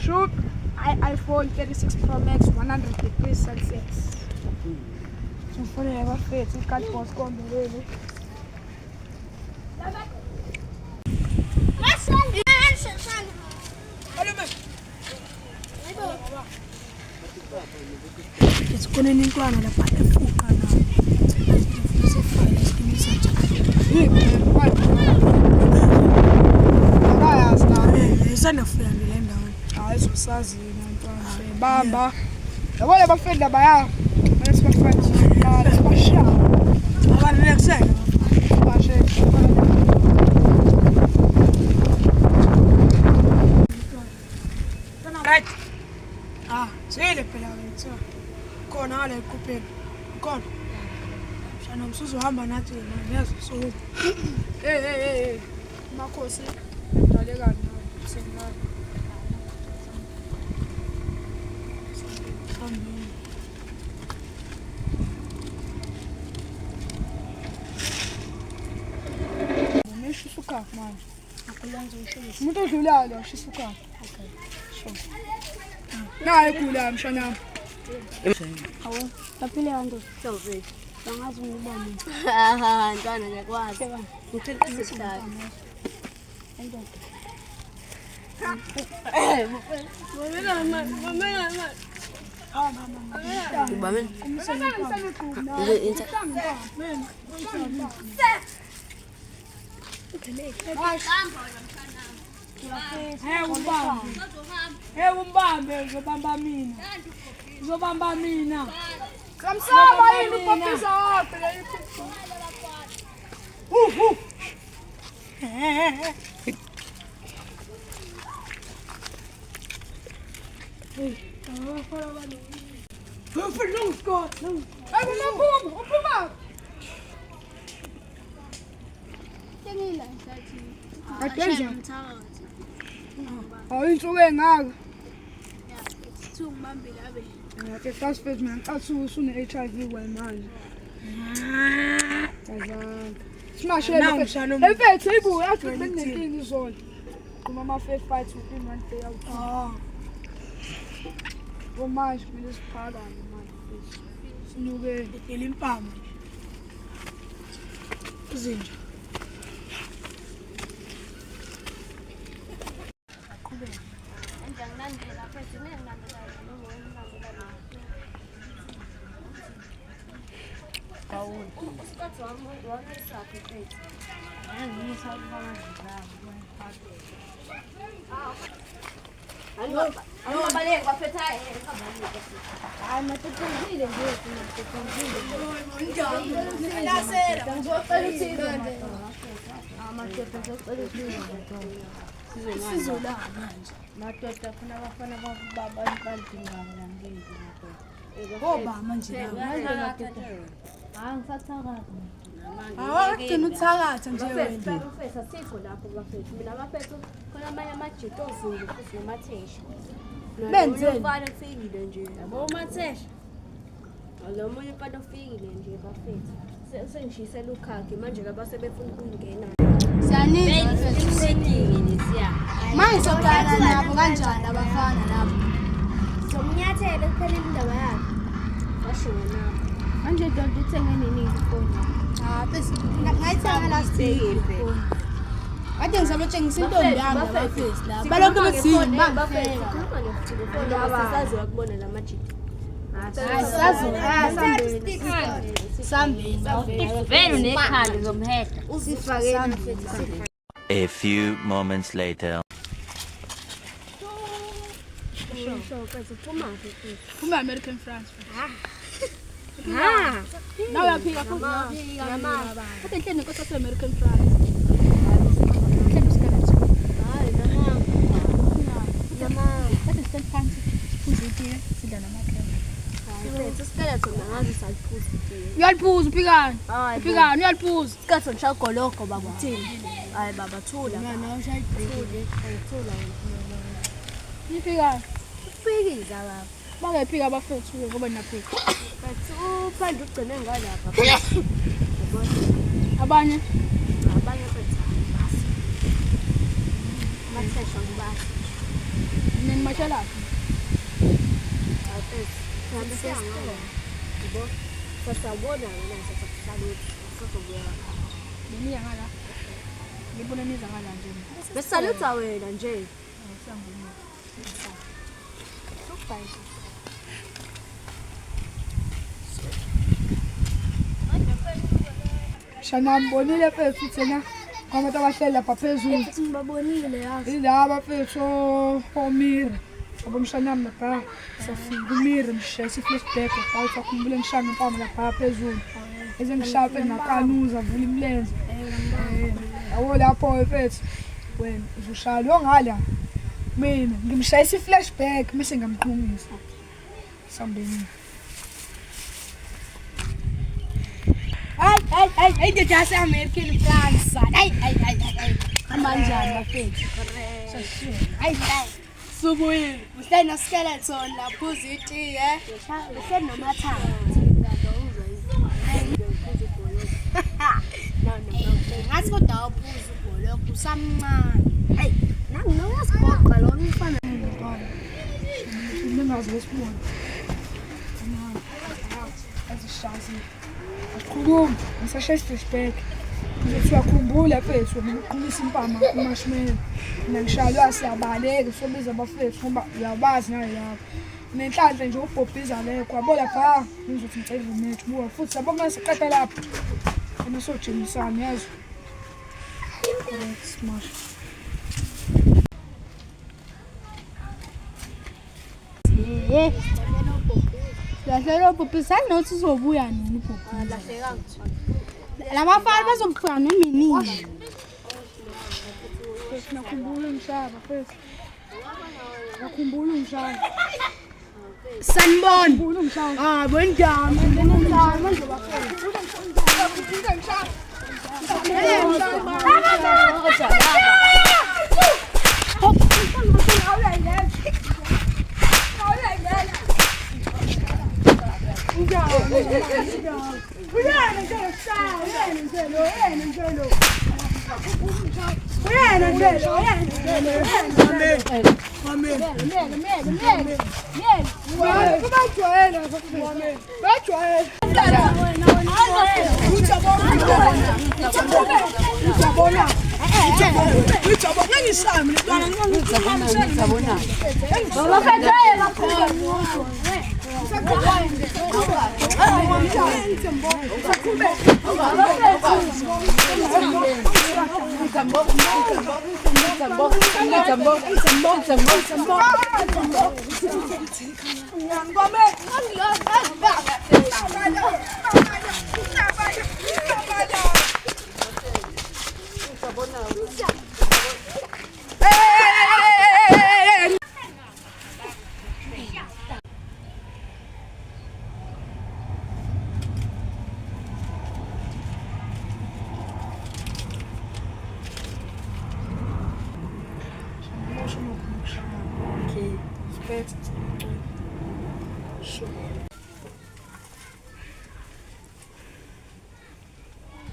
Shoot iPhone 36 Pro Max 100 degrees Celsius. So for the abafethu isikhathi bosikombelele. It's going to need one of the fuka now. Bamba. Yabona abafenda baya. Bese bafethu. Basha. Abantu nekusena. Bashe. Right. Sele phela wethu. Khona ngale kuphela. Khona. Shana umsuzu uhamba nathi yazo so. Hey. Makhosi. Dale kani sengathi. Mexe sucar, mano. Muito olhado, acho sucar. Okay. Sure. Não, é cuidar, me chama. Awo, tapilando. Talvez. Bangazi ngibona. Haha, ntwana ngiyakwazi. Ngithethe isidala. Umbambe uzobamba mina. Kamsaba yini upapisa wapi la yipo. Verlong Scott. Ay, boom. Open up. Tengila sathi. Atenza. Awuyinsuke ngaka. Ngibambile abe. Ke fast food man. Usune HIV wemanje. Kazange. Simashele. Efethu ibuya athi benenkingi izolo. Kuma ama fair fights within one day out. Manje kumele siphakame manje. Sinuke elimpama. Izinja. Aqhubeka. Angilandela phethu nengilandela noma Awu. Isikhathi wami sakhe phethu. Angisabona Anobaleka bafetha hayi mathuthuzile nje Lasela ngizocela ukuthi amadoda ngizocela ukuthi sizola manje madoda khona abafana baba badingana ngezi ngoba manje ngisathakatha Awagcina uthakatha nje wena. Bafethu asikho lapho bafethu mina bafethu khona amanye amajito ozulu futhi nomathesha Benzeni umfana ufikile nje yabo umathesha lo munye umfana ufikile nje bafethu sengishisela ukhakhe manje abase befuna ukungena Siyaningi isekini siya manje soqala nabo kanjani abafana nabo somnyathelo kuphela indaba yakhe basho nabo manje donke ithenge nini ifoni bese ngayithenga last week ifoni Ade ngizabetshengisa intombi yami abafesi la balokho bethini bangifela abasazi ukubona lamajito Vele nekhali zomhedla usifakeni A few moments later. Kuma American France. Now ya phika futhi yama. Kodwa inhleni nkosi American France. Inhleni skeleton. Hayi yama. Kodwa inhleni fancy. Uzithe sidla namakhaya. Hayi skeleton ngazi saliphuza. Uyaliphuza uphikani? Uphikani uyaliphuza? Skeleton shagoloko baba. Thini? Hayi baba thula. Mina ushayithula. Thula. Iphikani? Uphikisa baba. Bangephika abafethu ngoba naphika. Bathu phande ugcine ngalapha. Abanye bethu basi. Mathesha ngibasi. Nene Mashallah. Sasabona mina sasakusaluthi sazobuya. Nini yangala? Ngibona niza ngala nje. Besalutha wena nje. Sangibona. Sokubhayi. Shana mbonile phethu thina kwabantu abahleli lapha phezulu. Ngibabonile yazi. Ilaba phethu omire. Abomshanami lapha safika umire mshe siflashback lapha ukukhumbula ngishana impama lapha phezulu. Eze ngishape ngakanuza vula imlenze. Awu lapho phethu wena uzoshaya lo ngala. Mina ngimshayisa iflashback bese ngamqhumisa. Sambeni. Ay, the just American plans. Ay. Amanjani bafethu. Ay. Subuyi, usena skeleton lapho uzithi Usenomathanga. ngathi kodwa awuphuza ubholo usamncane. Hey, nami noyasigoqa lo mfana. Ningazi lesibona. Azishazi. Akhuluma, ngisashaya flashback. Ngizothi uyakhumbula mfethu ngimqhumisa impama kumashimela. Mina ngishayelwa siyabaleka sobiza abafethu ngoba uyabazi nayo lapho. Nenhlanhla nje ubhobhiza le kwabo lapha ngizothi ngicela umethu buka futhi yabo mase qeda lapha. Mina sojimisana yazi. Smash. Lahlelo ubhobhiza nothi uzobuya nini ubhobhiza. Lahleka Labafana bazomfika nemini. Nakhumbula umshaba first. Nakhumbula umshaba. Sanibona. Nakhumbula umshaba. Ah, bonjani. Bonjani manje bafethu. Nakhumbula umshaba.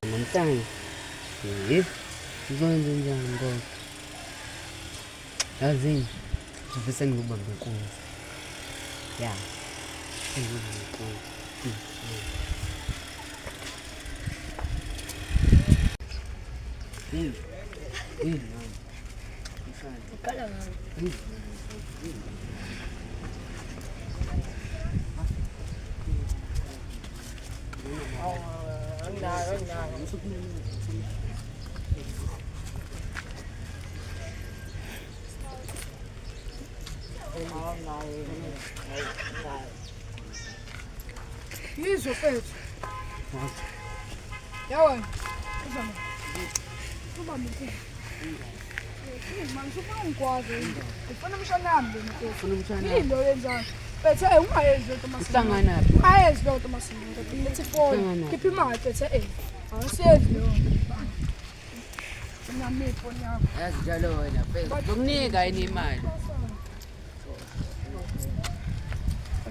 Namhlanje ngizokwenza njani ngoba yazini ngibe sengibamba inkunzi ya sengibamba inkunzi Yizwe mfethu. Yawona. Uzama. Kuba mkhulu. Manje ufuna ngikwazi into. Ufuna umshanami lo mfethu. Ufuna umshana Yilo yenzani? Bethe ungayenzi into masini. uhlangana phi Ungayenzi lo into masini. Ngithi phone. Khipha imali bethe awusenzi lo. Nami phone yakho. yazi njalo wena phela ngokunika yini imali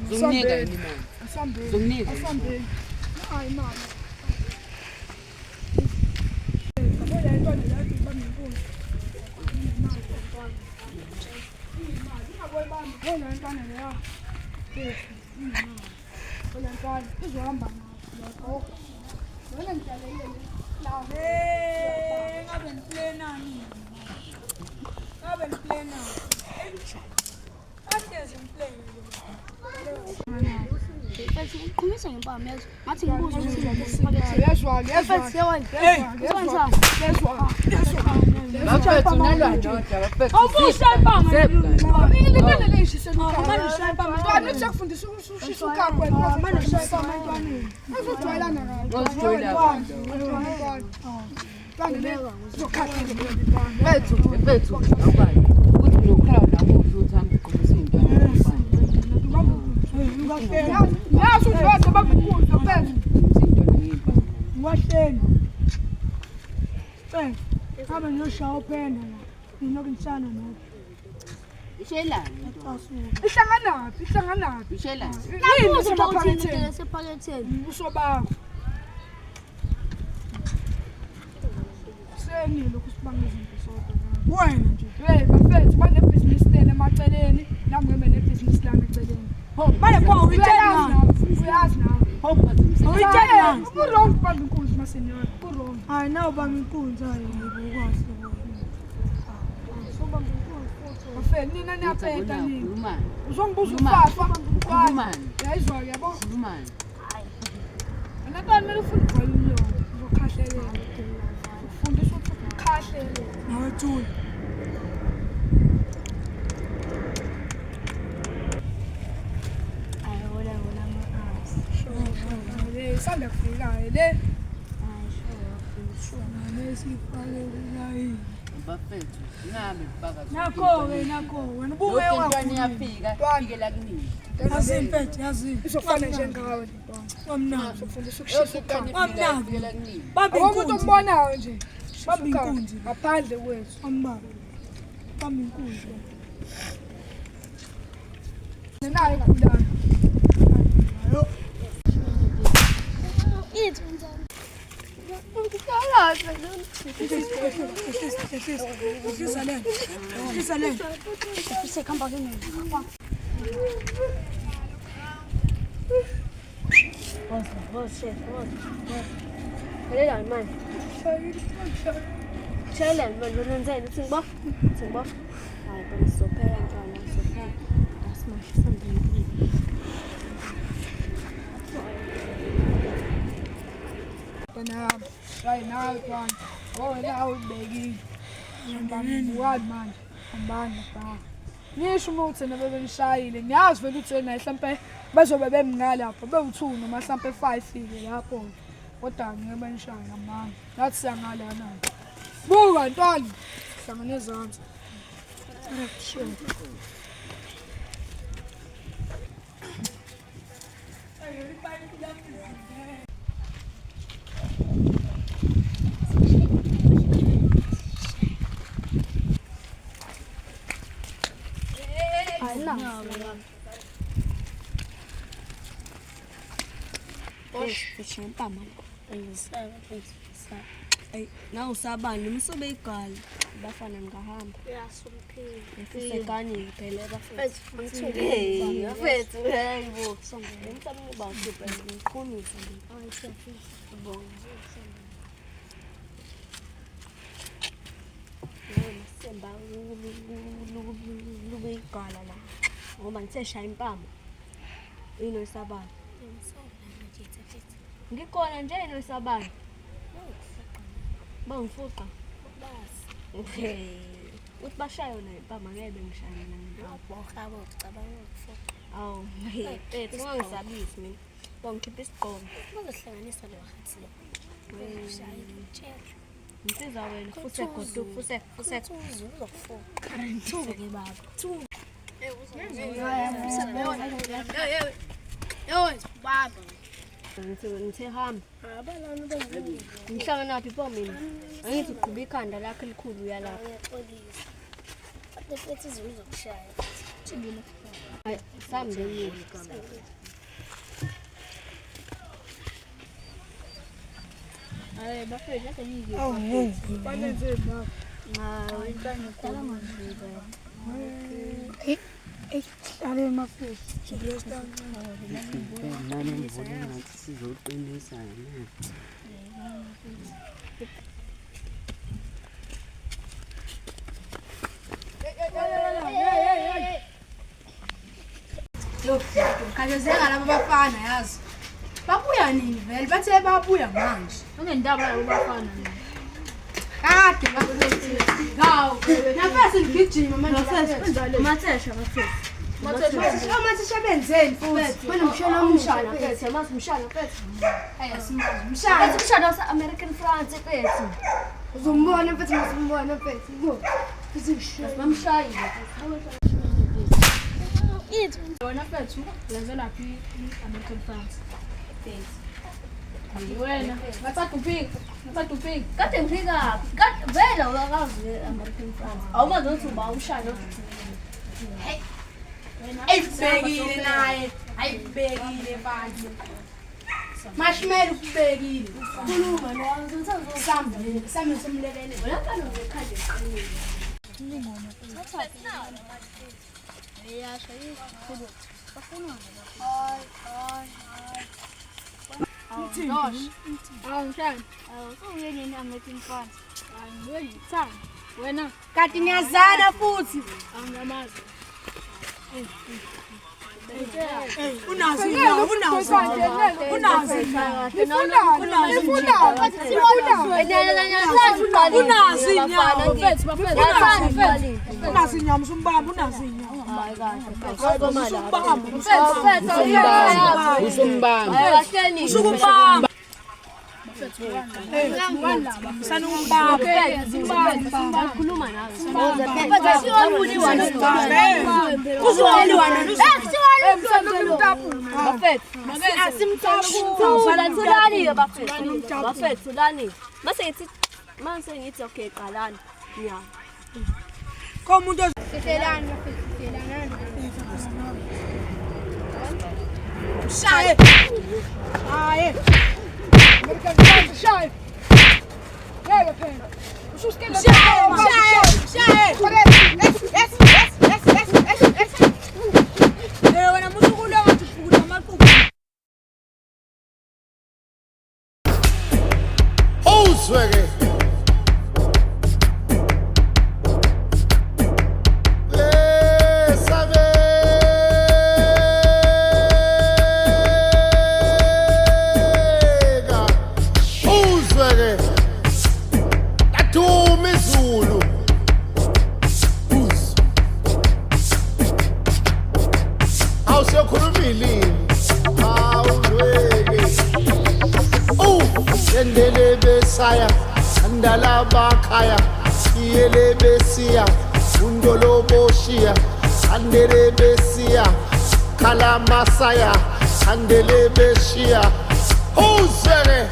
ngokunika yini imali Asambeni. Zokunika. Asambeni. Hayi mama. Ngoba into nje yathi bamkhulu. Imali. Imali. Ungakweba Wena ntwana leya. Wena ntwana izohamba nayo. Wena ngidlalelele. Ngabe ngiplenani. Ngabe ngiplenani. Ahlezi ngiplenani. Mfethu uqhumisa ngempama yazo. Ngathi ngibuza ukuthi Yazwa. Bafethu nalwandle bafethu. Awubusha impama. Ngilindele leyishise impama. Ntwana uthi kufundisa ushisa ukakho wena. Manje ushisa impama. Azojwayelana ngayo. Bafethu awubani. Ukuthi nokukhala lapho uzothi hambe uqhubisa intwana. Yazi ukuthi bakukuzwa phela. Wahleni. Ngabe ngiyoshawa phela la. Nginokuntshana no. Ishelani. Ihlanganaphi? Ishelani. nakuzo ukuthi sephaketheni. Usobakho. Senilo kusibanga izinto sodwa. Wena nje. Bafethu banebhizinisi lena emaceleni, nami ngibe nebhizinisi lami eceleni. Manje pho uyazi nawe. Uyitshela kurong bamba inkunzi masenyora. Kurong. Hayi nawu bamba inkunzi hayi ngikwazi lokho. Sobamba inkunzi futhi. Bafethu nina niyapeta nini? Khulumani. Uzongibuza ufafa. Khulumani. Yayizwa yabo. Khulumani. Mina ntwana mele ufune volume yona. Uzokhahlelela. Ufundisa ukuthi ukhahlele. Nawe Thula. Sanda kufika le. Bafethu ngihambe phakathi. Nakho wena buke Intwana iyafika, ifikela kunini. Yazimpethu yazi. Isofana njengawe ntwana. Wamnandi ufundisa ukushisa ukama. Wamnandi. Bamba inkunzi ombonayo nje. Bamba inkunzi ngaphandle kwethu. Ambaba. Bamba inkunzi. Nenayo khulana. Right now, one. Oh, now begging. What man? Ambana ba. Ngisho ukuthi nabebe ngishayile. Ngiyazi vele ukuthi wena mhlambe bazobe bemngala lapho be2 noma mhlambe 5 fike lapho. Kodwa ngeke ngishaya mama. Nathi siyangala na. Buka ntwana. Hlangane izandla. Sure. Na usabani umsobe igali bafana ngahamba efisekani phela bafethu bafethu hayibo ngimthamini bawusupe ngiqhumisa semba lube igala la ngoba ngitheshaya impama ino isabani ngikhona nje ino isabani bangifuqa uthi bashayo nayo impama ngeke bengishaya mina ngibokabo ucabanga ukufuqa awu mfethu ungangisabisi mina bangikhipha isigqoko uzohlanganisa lo hathi lo ngishaya itshela Nsiza wena fuse godu fuse uzokufuqa ngithuke ke baba baba ngithe hamba ngihlangana naphi pho mina angithi uqhuba ikhanda lakho elikhulu uyalapha bafethu uzokushaya hayi sambe yini Ay, bafethu yake yiki. Banenze baba. Hayi, ngicela manje. Ale mafisi. Nani mvula ngathi sizoqinisa yena. Yo, kajazeka laba bafana yazi. Babuya nini vele? Bathe babuya manje. Unendaba yabo bafana. Kade babuya. Hawu, nafasi ngigijima manje. Mathesha. Mathesha benzeni futhi. Banomshana omshana phethe, mazi umshana phethe. Ayasimazi. Umshana wase-American France phethe. Uzombona mfethu masimbona mfethu. Yo. Bamshayile. Wena mfethu, uyenzela phi American France? Wena, ngathi uphika. Kade ngifika. Kade vela uyakazi e-American France. Awumazi ukuthi uba umshana. Ayibhekile naye. Ayibhekile manje. Mashimela ukubhekile. Khuluma nawe Sami somlelele. lapha nozekhande eqinile. Wena kati ngiyazana futhi. Angamazi. Saya andala bakaya iyele besia undolo boshia andele besia kala masaya andele beshia uzere